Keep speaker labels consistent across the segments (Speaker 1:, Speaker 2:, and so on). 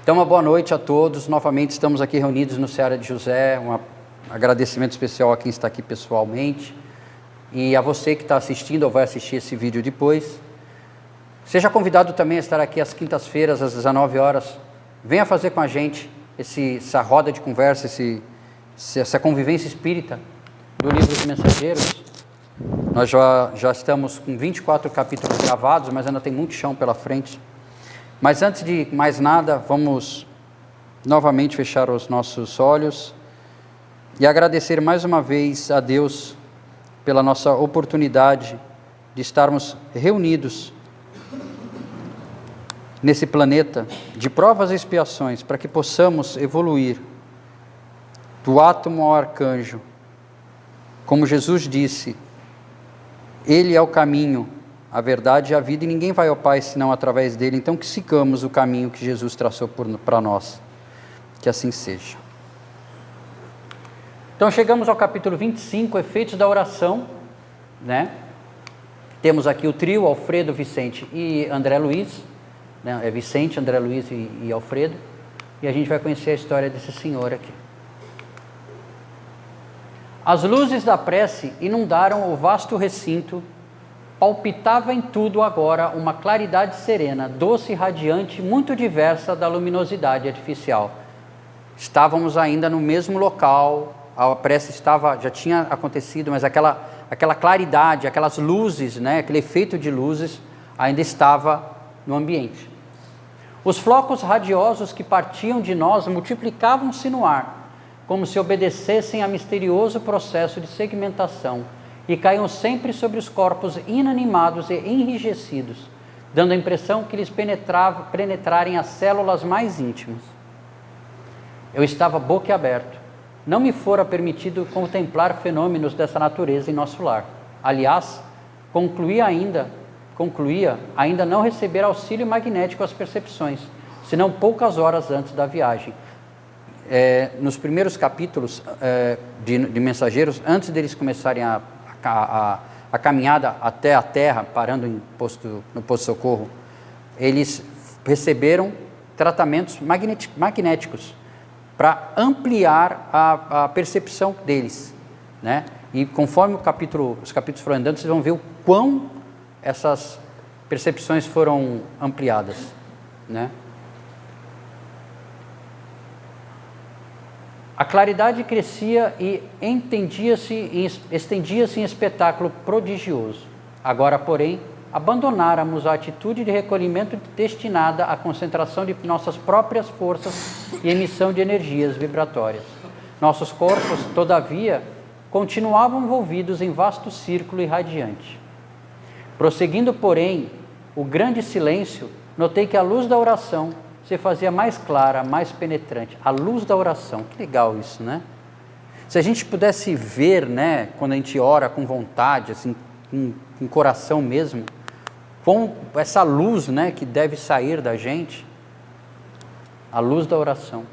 Speaker 1: Então, uma boa noite a todos. Novamente estamos aqui reunidos no Seara de José. Um agradecimento especial a quem está aqui pessoalmente e a você que está assistindo ou vai assistir esse vídeo depois. Seja convidado também a estar aqui às quintas-feiras, às 19 horas. Venha fazer com a gente essa roda de conversa, essa convivência espírita do livro dos Mensageiros. Nós já estamos com 24 capítulos gravados, mas ainda tem muito chão pela frente. Mas antes de mais nada, vamos novamente fechar os nossos olhos e agradecer mais uma vez a Deus pela nossa oportunidade de estarmos reunidos nesse planeta de provas e expiações, para que possamos evoluir do átomo ao arcanjo. Como Jesus disse, Ele é o caminho, a verdade e a vida, e ninguém vai ao Pai senão através dele. Então que sigamos o caminho que Jesus traçou para nós, que assim seja. Então chegamos ao capítulo 25, efeitos da oração, né? Temos aqui o trio, Alfredo, Vicente e André Luiz, né? É Vicente, André Luiz e Alfredo, e a gente vai conhecer a história desse senhor aqui. As luzes da prece inundaram o vasto recinto. Palpitava em tudo agora uma claridade serena, doce e radiante, muito diversa da luminosidade artificial. Estávamos ainda no mesmo local, a prece já tinha acontecido, mas aquela claridade, aquelas luzes, né, aquele efeito de luzes ainda estava no ambiente. Os flocos radiosos que partiam de nós multiplicavam-se no ar, como se obedecessem a misterioso processo de segmentação, e caíam sempre sobre os corpos inanimados e enrijecidos, dando a impressão que lhes penetrarem as células mais íntimas. Eu estava boquiaberto. Não me fora permitido contemplar fenômenos dessa natureza em nosso lar. Aliás, concluía ainda não receber auxílio magnético às percepções, senão poucas horas antes da viagem. Nos primeiros capítulos de Mensageiros, antes deles começarem a caminhada até a Terra, parando no posto-socorro, eles receberam tratamentos magnéticos para ampliar a percepção deles, né? E conforme os capítulos foram andando, vocês vão ver o quão essas percepções foram ampliadas, né? A claridade crescia e estendia-se em espetáculo prodigioso. Agora, porém, abandonáramos a atitude de recolhimento destinada à concentração de nossas próprias forças e emissão de energias vibratórias. Nossos corpos, todavia, continuavam envolvidos em vasto círculo irradiante. Prosseguindo, porém, o grande silêncio, notei que a luz da oração se fazia mais clara, mais penetrante. A luz da oração, que legal isso, né? Se a gente pudesse ver, né, quando a gente ora com vontade, assim, com coração mesmo, com essa luz, né, que deve sair da gente, a luz da oração,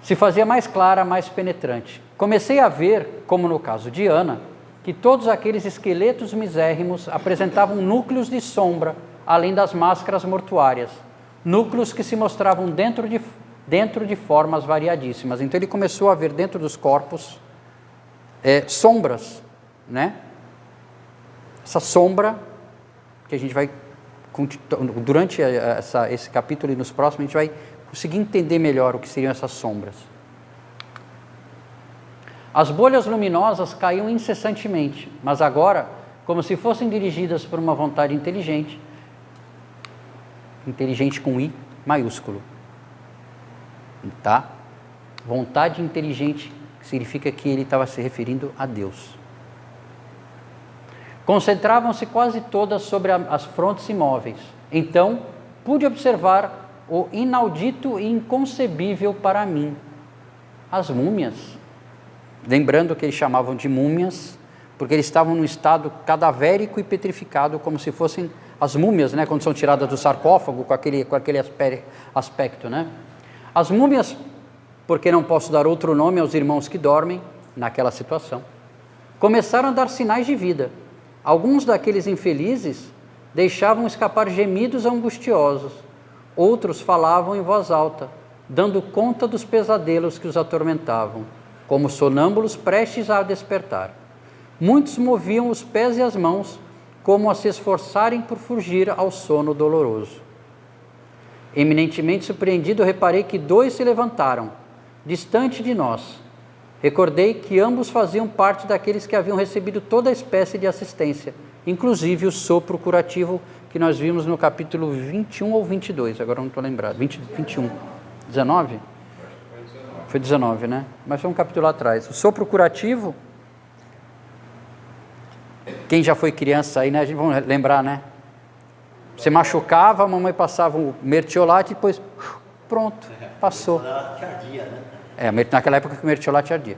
Speaker 1: se fazia mais clara, mais penetrante. Comecei a ver, como no caso de Ana, que todos aqueles esqueletos misérrimos apresentavam núcleos de sombra, além das máscaras mortuárias, núcleos que se mostravam dentro de formas variadíssimas. Então ele começou a ver dentro dos corpos sombras, né? Essa sombra que a gente vai, durante esse capítulo e nos próximos, a gente vai conseguir entender melhor o que seriam essas sombras. As bolhas luminosas caíam incessantemente, mas agora, como se fossem dirigidas por uma vontade inteligente com I maiúsculo, tá? Vontade inteligente significa que ele estava se referindo a Deus. Concentravam-se quase todas sobre as frontes imóveis. Então, pude observar o inaudito e inconcebível para mim. As múmias. Lembrando que eles chamavam de múmias, porque eles estavam num estado cadavérico e petrificado, como se fossem as múmias, né, quando são tiradas do sarcófago, com aquele aspecto, né? As múmias, porque não posso dar outro nome aos irmãos que dormem naquela situação, começaram a dar sinais de vida. Alguns daqueles infelizes deixavam escapar gemidos angustiosos. Outros falavam em voz alta, dando conta dos pesadelos que os atormentavam, como sonâmbulos prestes a despertar. Muitos moviam os pés e as mãos, como a se esforçarem por fugir ao sono doloroso. Eminentemente surpreendido, reparei que 2 se levantaram, distante de nós. Recordei que ambos faziam parte daqueles que haviam recebido toda espécie de assistência, inclusive o sopro curativo que nós vimos no capítulo 21 ou 22, agora não estou lembrado, 21, 19? Foi 19, né? Mas foi um capítulo lá atrás. O sopro curativo, quem já foi criança aí, né? A gente vai lembrar, né? Você machucava, a mamãe passava um mertiolate e depois, pronto, passou. Naquela época que o mertiolate ardia.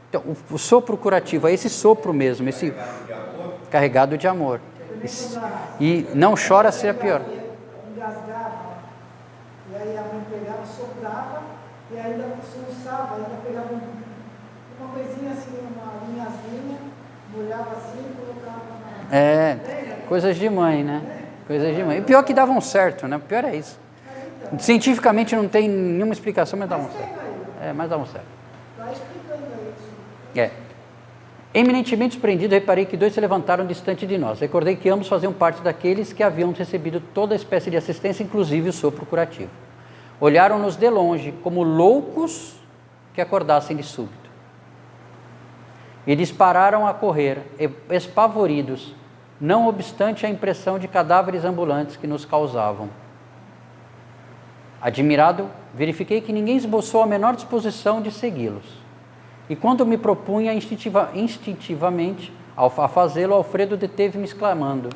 Speaker 1: Então, o sopro curativo é esse sopro mesmo, esse carregado de amor. E não chora, seria pior.
Speaker 2: Engasgava, e aí a mãe pegava, soprava, e ainda soluçava, ainda pegava uma coisinha assim, uma linhazinha, molhava assim e colocava na...
Speaker 1: Coisas de mãe, né? Coisas de mãe. E pior que davam certo, né? O pior é isso. Cientificamente não tem nenhuma explicação, mas davam certo. Mas davam certo.
Speaker 2: Vai explicando isso.
Speaker 1: Eminentemente surpreendido, reparei que 2 se levantaram distante de nós. Recordei que ambos faziam parte daqueles que haviam recebido toda espécie de assistência, inclusive o sopro curativo. Olharam-nos de longe, como loucos que acordassem de súbito. E dispararam a correr, espavoridos, não obstante a impressão de cadáveres ambulantes que nos causavam. Admirado, verifiquei que ninguém esboçou a menor disposição de segui-los. E quando me propunha instintivamente a fazê-lo, Alfredo deteve-me exclamando: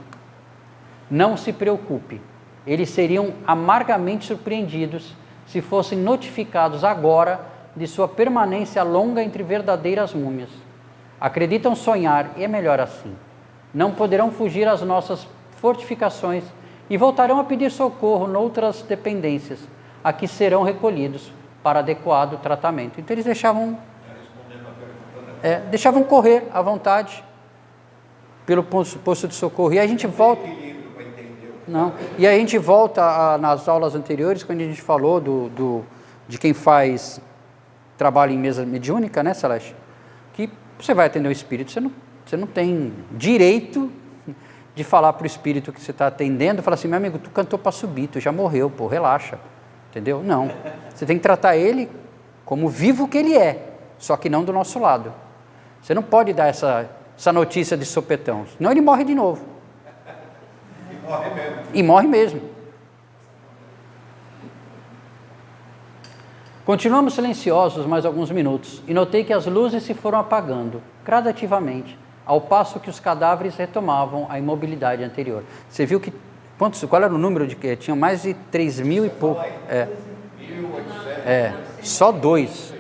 Speaker 1: não se preocupe, eles seriam amargamente surpreendidos se fossem notificados agora de sua permanência longa entre verdadeiras múmias. Acreditam sonhar e é melhor assim. Não poderão fugir às nossas fortificações e voltarão a pedir socorro noutras dependências, a que serão recolhidos para adequado tratamento. Então eles deixavam correr à vontade pelo posto de socorro. E aí a gente volta... Não. E aí a gente volta nas aulas anteriores, quando a gente falou de quem faz trabalho em mesa mediúnica, né, Celeste? Que você vai atender o espírito, você não tem direito de falar para o espírito que você está atendendo, falar assim: meu amigo, tu cantou para subir, tu já morreu, pô, relaxa. Entendeu? Não. Você tem que tratar ele como vivo que ele é, só que não do nosso lado. Você não pode dar essa notícia de sopetão, senão ele morre de novo. E morre mesmo. Continuamos silenciosos mais alguns minutos e notei que as luzes se foram apagando gradativamente, ao passo que os cadáveres retomavam a imobilidade anterior. Você viu que qual era o número de que tinha? Mais de 3.000 e pouco. Só dois.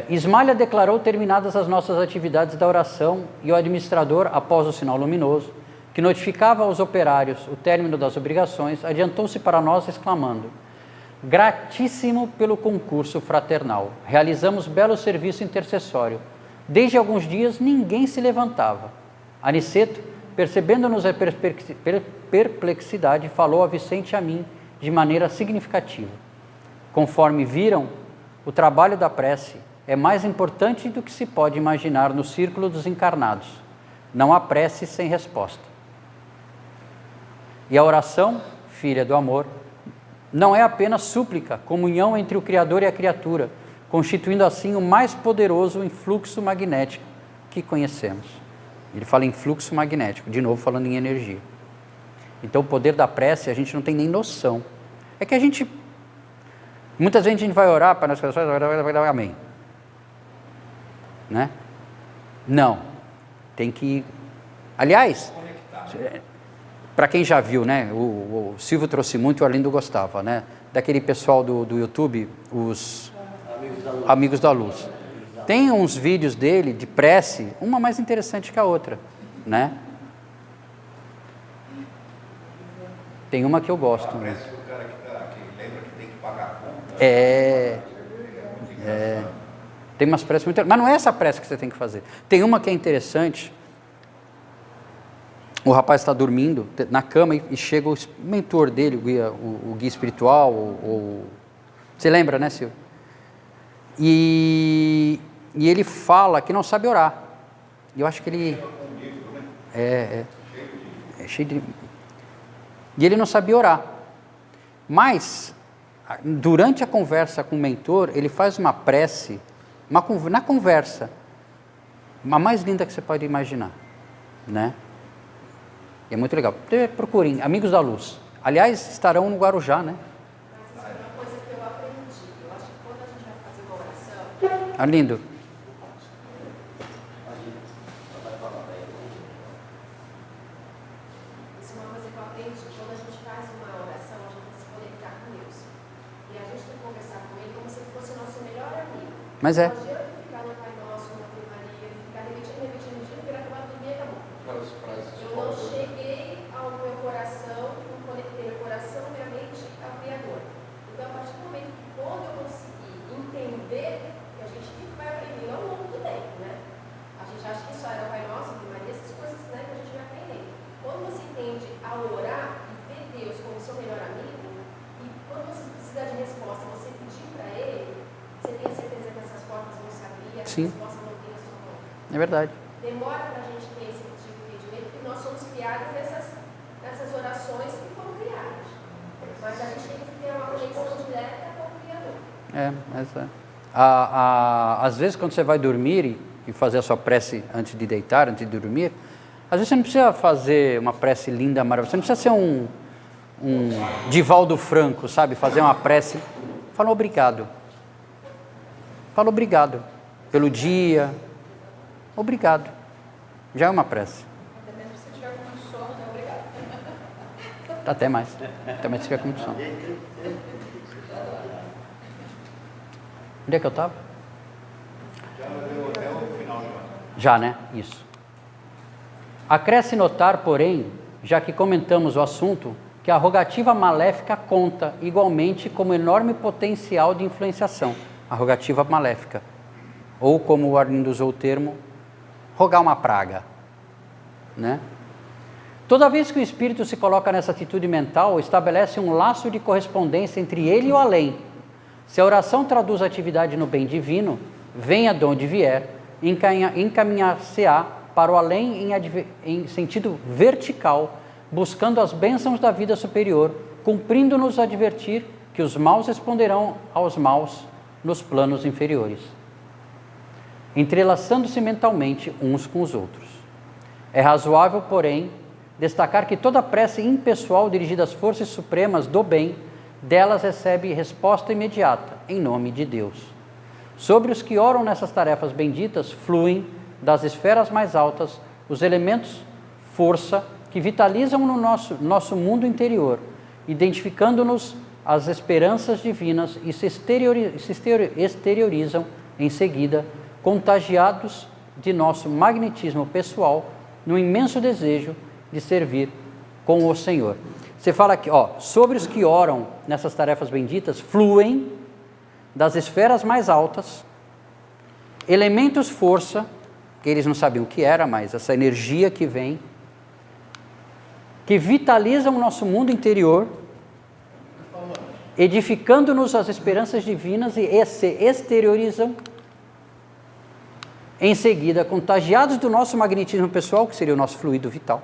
Speaker 1: Ismalha declarou terminadas as nossas atividades da oração e o administrador, após o sinal luminoso, que notificava aos operários o término das obrigações, adiantou-se para nós exclamando: gratíssimo pelo concurso fraternal, realizamos belo serviço intercessório. Desde alguns dias ninguém se levantava. Aniceto, percebendo-nos a perplexidade, falou a Vicente e a mim de maneira significativa. Conforme viram, o trabalho da prece é mais importante do que se pode imaginar no círculo dos encarnados. Não há prece sem resposta. E a oração, filha do amor, não é apenas súplica, comunhão entre o Criador e a criatura, constituindo assim o mais poderoso influxo magnético que conhecemos. Ele fala em fluxo magnético, de novo falando em energia. Então o poder da prece a gente não tem nem noção. É que muitas vezes a gente vai orar para nós corações, amém. Né? Não. Tem que... Aliás, para quem já viu, né? O Silvio trouxe muito, o Arlindo gostava, né? Daquele pessoal do YouTube, os Amigos da Luz. Tem uns vídeos dele de prece, uma mais interessante que a outra, né? Tem uma que eu gosto. Né?
Speaker 3: Parece o cara que lembra que tem que pagar a conta.
Speaker 1: Tem umas preces muito... Mas não é essa prece que você tem que fazer. Tem uma que é interessante. o rapaz está dormindo na cama e chega o mentor dele, o guia espiritual, você lembra, né, Silvio? E ele fala que não sabe orar. E eu acho que ele... É cheio de... E ele não sabia orar. Mas, durante a conversa com o mentor, ele faz uma prece, na conversa, a mais linda que você pode imaginar, né? E é muito legal. Procurem, Amigos da Luz. Aliás, estarão no Guarujá, né?
Speaker 4: Mas isso é uma coisa que eu aprendi. Eu acho que quando a gente vai fazer uma oração...
Speaker 1: Arlindo.
Speaker 4: Isso é uma coisa que eu aprendi. Quando a gente faz uma oração, a gente vai se conectar com Deus. E a gente tem que conversar com Ele como se Ele fosse o nosso melhor amigo.
Speaker 1: Mas é.
Speaker 4: Não adianta ficar no Pai Nosso, na Ave Maria, ficar repetindo, virar acabar do dia e acabou. Eu não cheguei ao meu coração, não conectei o coração, minha mente ao Criador. Então, a partir do momento que quando eu conseguir entender, que a gente vai aprender ao longo do tempo, né? A gente acha que só era o Pai Nosso, Ave Maria, essas coisas, né, que a gente vai aprender. Quando você entende ao orar e ver Deus como seu melhor amigo, e quando você precisa de resposta, você pedir para Ele, você tem a certeza que essas portas vão se abrir, a
Speaker 1: Sim.
Speaker 4: resposta não tem a sua mão.
Speaker 1: É verdade.
Speaker 4: Demora para a gente ter esse tipo de entendimento, porque nós somos criados nessas orações que foram criadas. Mas a gente tem que ter uma conexão direta com o Criador.
Speaker 1: Mas é. Às vezes, quando você vai dormir e fazer a sua prece antes de deitar, antes de dormir, às vezes você não precisa fazer uma prece linda, maravilhosa. Você não precisa ser um Divaldo Franco, sabe? Fazer uma prece. Fala obrigado. Fala obrigado pelo dia. Obrigado. Já é uma prece.
Speaker 4: Até mesmo se tiver com sono, né? Obrigado.
Speaker 1: Até mais. Até mais se tiver com sono. Onde é que eu estava?
Speaker 3: Já deu até o final, João.
Speaker 1: Já, né? Isso. Acresce notar, porém, já que comentamos o assunto, que a rogativa maléfica conta igualmente como enorme potencial de influenciação. A rogativa maléfica. Ou, como o Arlindo usou o termo, rogar uma praga, né? Toda vez que o espírito se coloca nessa atitude mental, estabelece um laço de correspondência entre ele e o além. Se a oração traduz a atividade no bem divino, venha de onde vier, encaminhar-se-á para o além em sentido vertical, buscando as bênçãos da vida superior, cumprindo-nos advertir que os maus responderão aos maus nos planos inferiores, entrelaçando-se mentalmente uns com os outros. É razoável, porém, destacar que toda prece impessoal dirigida às forças supremas do bem, delas recebe resposta imediata, em nome de Deus. Sobre os que oram nessas tarefas benditas, fluem das esferas mais altas os elementos força que vitalizam no nosso mundo interior, identificando-nos as esperanças divinas e se exteriorizam em seguida, contagiados de nosso magnetismo pessoal, no imenso desejo de servir com o Senhor. Você fala aqui, sobre os que oram nessas tarefas benditas, fluem das esferas mais altas, elementos força, que eles não sabiam o que era, mas essa energia que vem, que vitalizam o nosso mundo interior, edificando-nos as esperanças divinas e se exteriorizam em seguida, contagiados do nosso magnetismo pessoal, que seria o nosso fluido vital,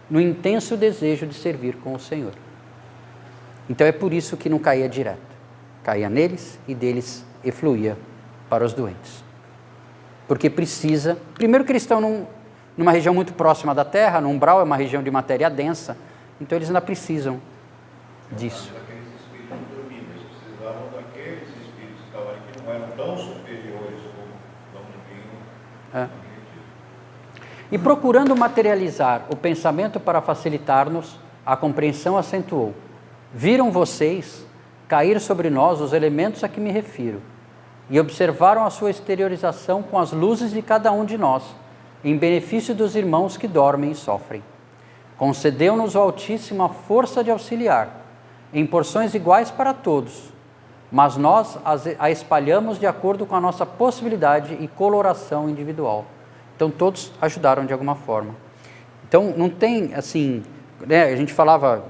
Speaker 1: no intenso desejo de servir com o Senhor. Então é por isso que não caía direto. Caía neles e deles efluía para os doentes. Porque precisa... Primeiro que eles estão numa região muito próxima da Terra, no umbral, é uma região de matéria densa, então eles ainda precisam disso.
Speaker 3: Aqueles espíritos dormindo, eles precisavam daqueles espíritos que estavam ali, que não eram tão superiores como tão divinos.
Speaker 1: E procurando materializar o pensamento para facilitar-nos, a compreensão acentuou. Viram vocês cair sobre nós os elementos a que me refiro, e observaram a sua exteriorização com as luzes de cada um de nós, em benefício dos irmãos que dormem e sofrem. Concedeu-nos o Altíssimo a força de auxiliar, em porções iguais para todos, mas nós a espalhamos de acordo com a nossa possibilidade e coloração individual. Então todos ajudaram de alguma forma. Então, não tem, assim, né, a gente falava,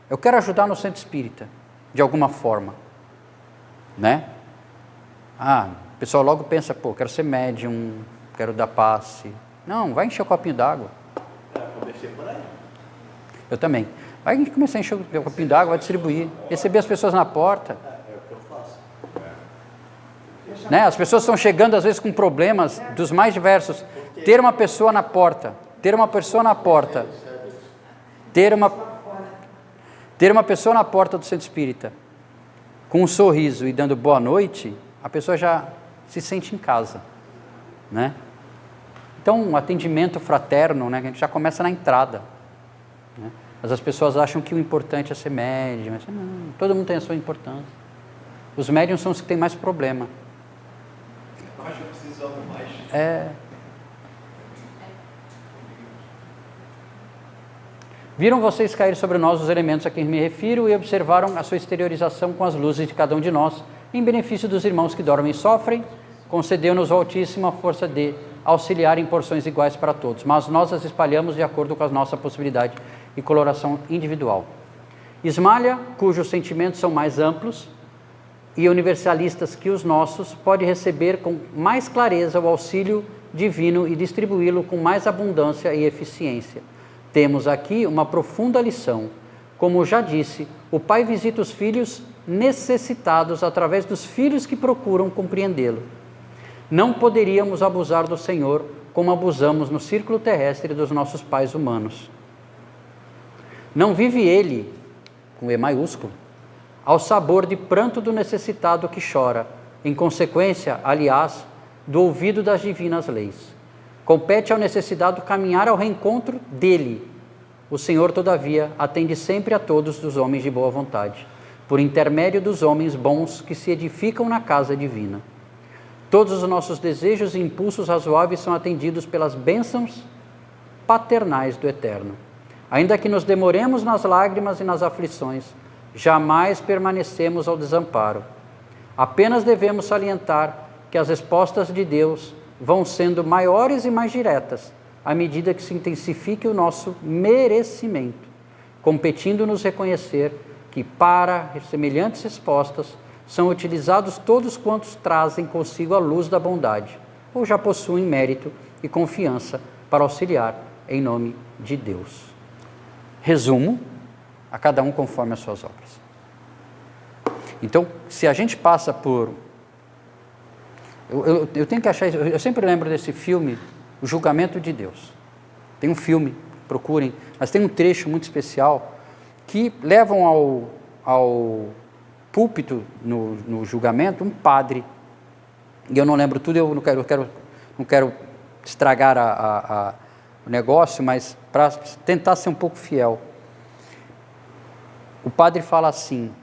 Speaker 1: eu quero ajudar no centro espírita, de alguma forma, né? O pessoal logo pensa, pô, quero ser médium, quero dar passe. Não, vai encher o copinho d'água.
Speaker 5: Comecei por aí.
Speaker 1: Eu também. Vai começar a encher o copinho d'água, vai distribuir, receber as pessoas na porta.
Speaker 5: É o que eu faço.
Speaker 1: Né? As pessoas estão chegando, às vezes, com problemas dos mais diversos. Ter uma pessoa na porta, ter uma pessoa na porta do centro espírita, com um sorriso e dando boa noite, a pessoa já se sente em casa, né? Então, um atendimento fraterno, né, a gente já começa na entrada, né? Mas as pessoas acham que o importante é ser médium, mas não, todo mundo tem a sua importância. Os médiums são os que têm mais problema.
Speaker 3: Nós já precisamos mais.
Speaker 1: Viram vocês cair sobre nós os elementos a quem me refiro e observaram a sua exteriorização com as luzes de cada um de nós, em benefício dos irmãos que dormem e sofrem, concedeu-nos o Altíssimo a força de auxiliar em porções iguais para todos, mas nós as espalhamos de acordo com a nossa possibilidade e coloração individual. Esmalha, cujos sentimentos são mais amplos e universalistas que os nossos, pode receber com mais clareza o auxílio divino e distribuí-lo com mais abundância e eficiência. Temos aqui uma profunda lição. Como já disse, o Pai visita os filhos necessitados através dos filhos que procuram compreendê-lo. Não poderíamos abusar do Senhor como abusamos no círculo terrestre dos nossos pais humanos. Não vive Ele, com E maiúsculo, ao sabor de pranto do necessitado que chora, em consequência, aliás, do ouvido das divinas leis. Compete ao necessitado caminhar ao reencontro dele. O Senhor, todavia, atende sempre a todos os homens de boa vontade, por intermédio dos homens bons que se edificam na casa divina. Todos os nossos desejos e impulsos razoáveis são atendidos pelas bênçãos paternais do Eterno. Ainda que nos demoremos nas lágrimas e nas aflições, jamais permanecemos ao desamparo. Apenas devemos salientar que as respostas de Deus vão sendo maiores e mais diretas, à medida que se intensifique o nosso merecimento, competindo-nos reconhecer que, para semelhantes respostas, são utilizados todos quantos trazem consigo a luz da bondade, ou já possuem mérito e confiança para auxiliar em nome de Deus. Resumo, a cada um conforme as suas obras. Então, se a gente passa por... Eu tenho que achar isso, eu sempre lembro desse filme, O Julgamento de Deus. Tem um filme, procurem, mas tem um trecho muito especial que levam ao púlpito no julgamento um padre, e eu não lembro tudo, eu não quero estragar o negócio, mas para tentar ser um pouco fiel. O padre fala assim,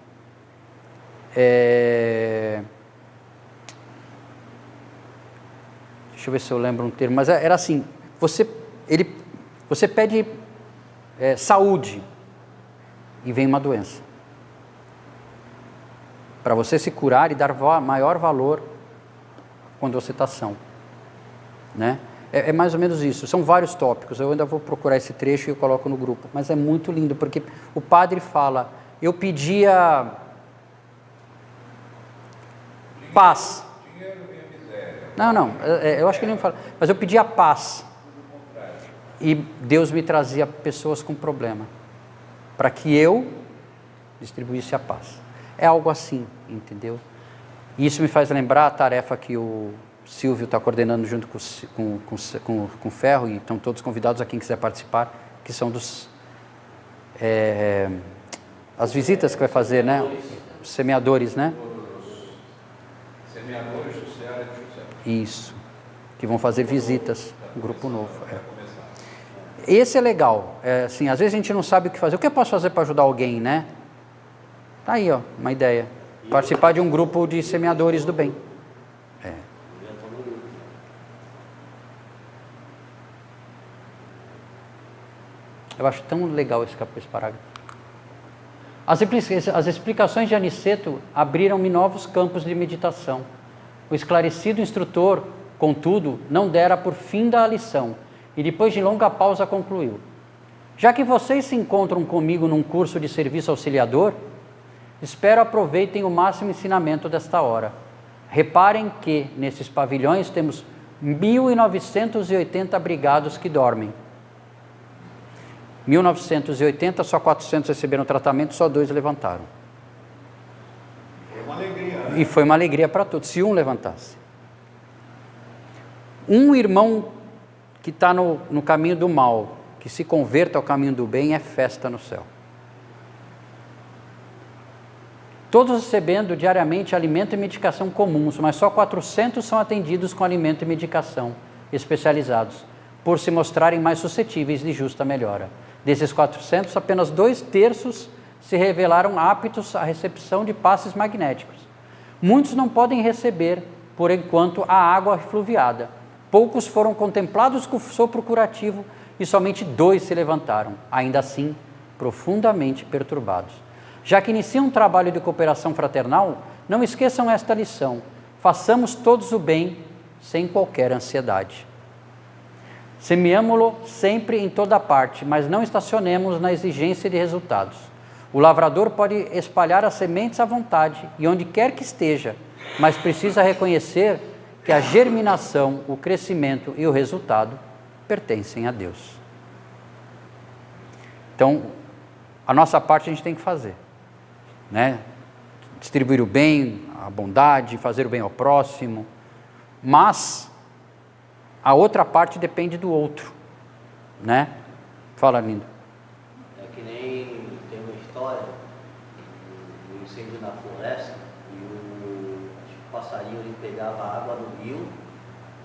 Speaker 1: deixa eu ver se eu lembro um termo, mas era assim, você pede saúde e vem uma doença. Para você se curar e dar maior valor quando você está são. Né? É mais ou menos isso, são vários tópicos, eu ainda vou procurar esse trecho e eu coloco no grupo, mas é muito lindo, porque o padre fala, eu pedia paz. Não, eu acho que ele não fala, mas eu pedia paz. E Deus me trazia pessoas com problema, para que eu distribuísse a paz. É algo assim, entendeu? E isso me faz lembrar a tarefa que o Silvio está coordenando junto com o Ferro, e estão todos convidados a quem quiser participar, que são as visitas que vai fazer, né? Os semeadores, né?
Speaker 3: Semeadores do Ceará de José.
Speaker 1: Isso, que vão fazer visitas, um grupo novo. Esse é legal, assim, às vezes a gente não sabe o que fazer. O que eu posso fazer para ajudar alguém, né? Tá aí, ó, uma ideia. Participar de um grupo de semeadores do bem. Eu acho tão legal esse parágrafo. As explicações de Aniceto abriram-me novos campos de meditação. O esclarecido instrutor, contudo, não dera por fim da lição, e depois de longa pausa concluiu. Já que vocês se encontram comigo num curso de serviço auxiliador, espero aproveitem o máximo ensinamento desta hora. Reparem que, nesses pavilhões, temos 1.980 abrigados que dormem. 1.980, só 400 receberam tratamento, só 2 levantaram.
Speaker 3: Foi uma alegria, né?
Speaker 1: E foi uma alegria para todos, se um levantasse. Um irmão que está no caminho do mal, que se converta ao caminho do bem, é festa no céu. Todos recebendo diariamente alimento e medicação comuns, mas só 400 são atendidos com alimento e medicação especializados, por se mostrarem mais suscetíveis de justa melhora. Desses 400, apenas 2/3 se revelaram aptos à recepção de passes magnéticos. Muitos não podem receber, por enquanto, a água fluviada. Poucos foram contemplados com sopro curativo e somente 2 se levantaram, ainda assim, profundamente perturbados. Já que iniciam um trabalho de cooperação fraternal, não esqueçam esta lição: façamos todos o bem sem qualquer ansiedade. Semeamo-lo sempre em toda parte, mas não estacionemos na exigência de resultados. O lavrador pode espalhar as sementes à vontade e onde quer que esteja, mas precisa reconhecer que a germinação, o crescimento e o resultado pertencem a Deus. Então, a nossa parte a gente tem que fazer, né? Distribuir o bem, a bondade, fazer o bem ao próximo, mas a outra parte depende do outro, né? Fala, lindo.
Speaker 5: É que nem tem uma história do incêndio na floresta e acho que o passarinho ele pegava a água do rio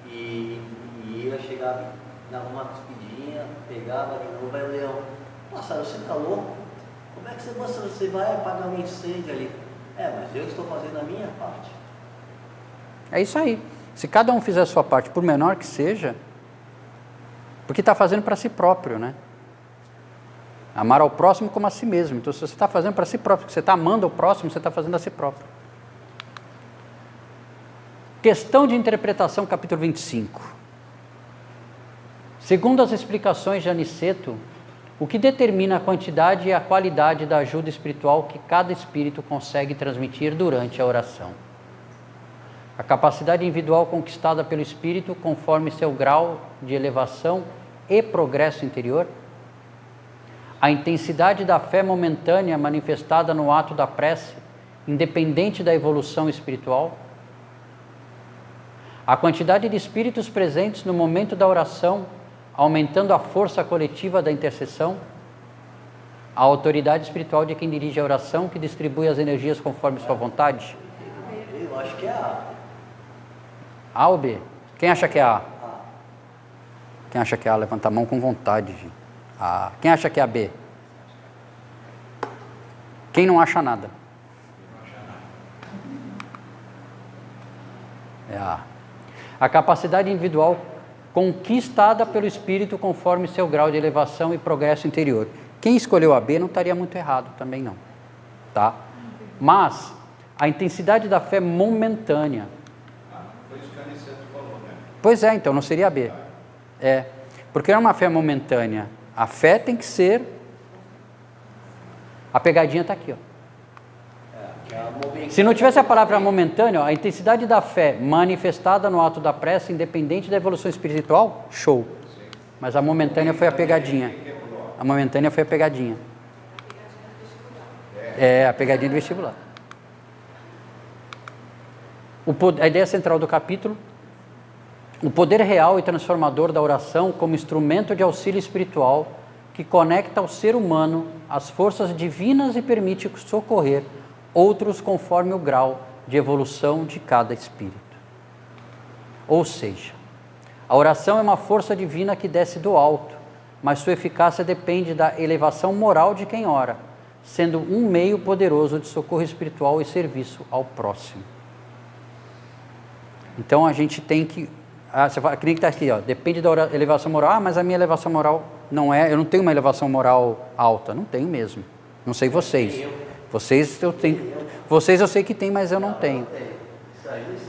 Speaker 5: e ia chegar numa cuspidinha, pegava de novo, aí o leão: passarinho, você tá louco? Como é que você vai apagar um incêndio ali? Mas eu estou fazendo a minha parte.
Speaker 1: É isso aí. Se cada um fizer a sua parte, por menor que seja, porque está fazendo para si próprio, né? Amar ao próximo como a si mesmo. Então, se você está fazendo para si próprio, se você está amando ao próximo, você está fazendo a si próprio. Questão de interpretação, capítulo 25. Segundo as explicações de Aniceto, o que determina a quantidade e a qualidade da ajuda espiritual que cada espírito consegue transmitir durante a oração? A capacidade individual conquistada pelo espírito conforme seu grau de elevação e progresso interior? A intensidade da fé momentânea manifestada no ato da prece, independente da evolução espiritual? A quantidade de espíritos presentes no momento da oração, aumentando a força coletiva da intercessão? A autoridade espiritual de quem dirige a oração, que distribui as energias conforme sua vontade?
Speaker 5: Eu acho que é A.
Speaker 1: A ou B? Quem acha que é A? Quem acha que é A? Levanta a mão com vontade, gente. A. Quem acha que é a B? Quem não acha nada? É A. A capacidade individual conquistada pelo espírito conforme seu grau de elevação e progresso interior. Quem escolheu a B não estaria muito errado também não, tá? Mas a intensidade da fé momentânea.
Speaker 3: Foi isso que a Aniceto falou, né?
Speaker 1: Pois é, então não seria a B. Porque é uma fé momentânea. A fé tem que ser... A pegadinha está aqui, ó. Se não tivesse a palavra momentânea, a intensidade da fé manifestada no ato da prece, independente da evolução espiritual, show. Mas a momentânea foi a pegadinha. A momentânea foi a pegadinha. A pegadinha do vestibular. A ideia central do capítulo: o poder real e transformador da oração como instrumento de auxílio espiritual que conecta o ser humano às forças divinas e permite socorrer outros conforme o grau de evolução de cada espírito. Ou seja, a oração é uma força divina que desce do alto, mas sua eficácia depende da elevação moral de quem ora, sendo um meio poderoso de socorro espiritual e serviço ao próximo. Então a gente tem que... você fala, que nem que está aqui, ó, depende da elevação moral. Mas a minha elevação moral não é... Eu não tenho uma elevação moral alta. Não tenho mesmo. Não sei vocês. Vocês eu tenho. Vocês eu sei que tem, mas eu não tenho.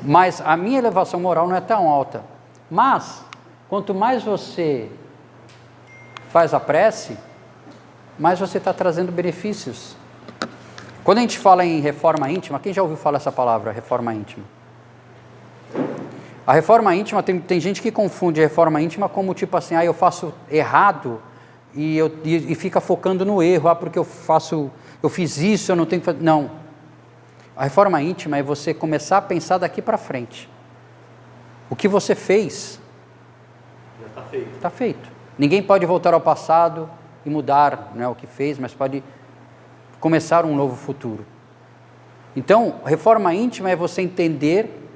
Speaker 1: Mas a minha elevação moral não é tão alta. Mas, quanto mais você faz a prece, mais você está trazendo benefícios. Quando a gente fala em reforma íntima, quem já ouviu falar essa palavra, reforma íntima? A reforma íntima, tem gente que confunde a reforma íntima como tipo assim, eu faço errado e fica focando no erro, porque eu fiz isso, eu não tenho que fazer. Não. A reforma íntima é você começar a pensar daqui para frente. O que você fez,
Speaker 5: já está feito.
Speaker 1: Está feito. Ninguém pode voltar ao passado e mudar, né, o que fez, mas pode começar um novo futuro. Então, reforma íntima é você entender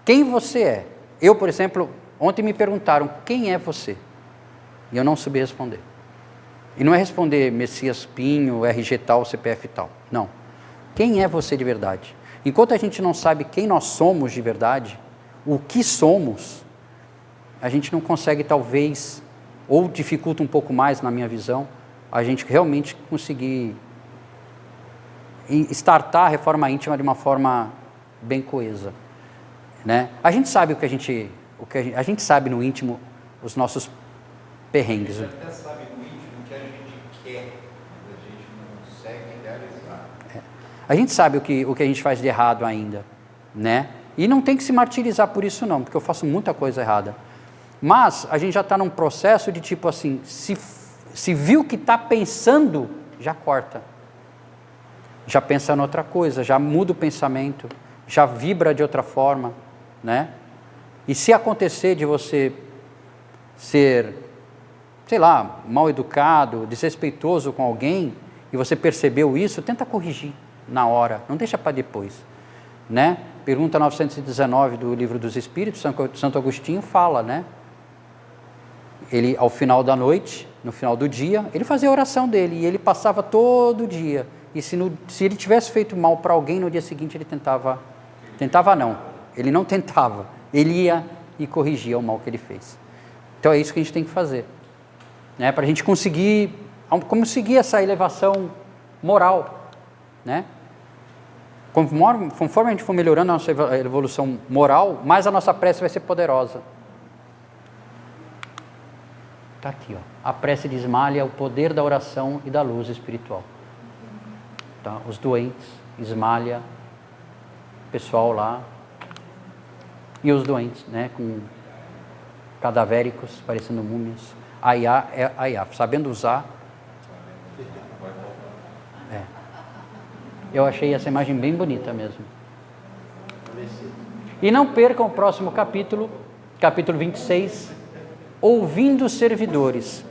Speaker 1: quem você é. Eu, por exemplo, ontem me perguntaram, quem é você? E eu não soube responder. E não é responder Messias Pinho, RG tal, CPF tal. Não. Quem é você de verdade? Enquanto a gente não sabe quem nós somos de verdade, o que somos, a gente não consegue talvez, ou dificulta um pouco mais na minha visão, a gente realmente conseguir startar a reforma íntima de uma forma bem coesa, né? A gente sabe a gente sabe no íntimo os nossos perrengues.
Speaker 3: A gente até sabe no íntimo o que a gente quer, mas a gente não consegue realizar.
Speaker 1: A gente sabe o que a gente faz de errado ainda, né? E não tem que se martirizar por isso não, porque eu faço muita coisa errada. Mas a gente já está num processo de tipo assim, se viu que está pensando, já corta. Já pensa em outra coisa, já muda o pensamento, já vibra de outra forma, né? E se acontecer de você ser, sei lá, mal educado, desrespeitoso com alguém, e você percebeu isso, tenta corrigir na hora, não deixa para depois, né? Pergunta 919 do Livro dos Espíritos, Santo Agostinho fala, né? Ele, ao final da noite, no final do dia, ele fazia a oração dele, e ele passava todo dia. E se ele tivesse feito mal para alguém, no dia seguinte ele ele não tentava, ele ia e corrigia o mal que ele fez. Então é isso que a gente tem que fazer, né? Para a gente conseguir essa elevação moral, né? Conforme a gente for melhorando a nossa evolução moral, mais a nossa prece vai ser poderosa. Está aqui, ó. A prece de Ismália é o poder da oração e da luz espiritual. Tá? Os doentes, Ismália, pessoal lá, e os doentes, né, com cadavéricos, parecendo múmias. Ayá é Ayá, sabendo usar. Eu achei essa imagem bem bonita mesmo. E não percam o próximo capítulo, capítulo 26, ouvindo os servidores.